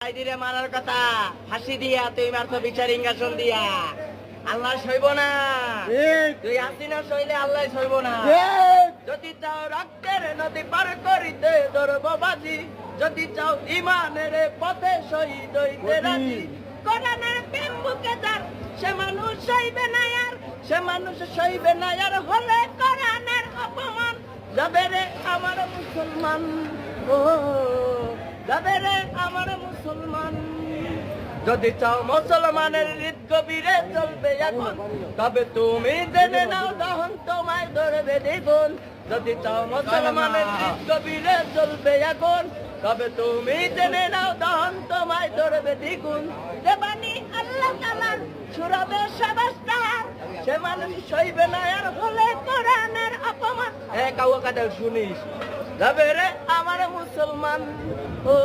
আইদিরে মারার কথা ফাঁসি দিয়া তুই মারতো বিচার ইঙ্গাসন দিয়া আল্লাহ সইব না। তুই হাসিনা সইলে আল্লাহ সইব না। যদি চাও রক্তের নদী পার করিতে ধরব বাজি, যদি চাও ইমানের পথে শহীদ হইতে রাজি। কোরআনের প্রেম বুকে যার সে মানুষ সইবে না আর, সে মানুষ সইবে না আর হলে কোরআনের অপমান। যাবে রে আমার মুসলমান, ও যাবে রে আমার মুসলমান। যদি চাও মুসলমানের হৃদ গভীরে চলবে এখন, তবে তুমি জেনে নাও দহন তোমায় ধরবে দ্বিগুণ। যদি চাও মুসলমানের হৃদ গভীরে চলবে এখন, তবে তুমি জেনে নাও দহন তোমায় ধরবে দ্বিগুণ। দেবানি আল্লাহ তাআলার সুরবে সবাস্তার, সে মানুষ সইবে না আর হলে কোরআনের অপমান। কাউয়া কাদের শুনিস, যাবে রে আমার মুসলমান, ও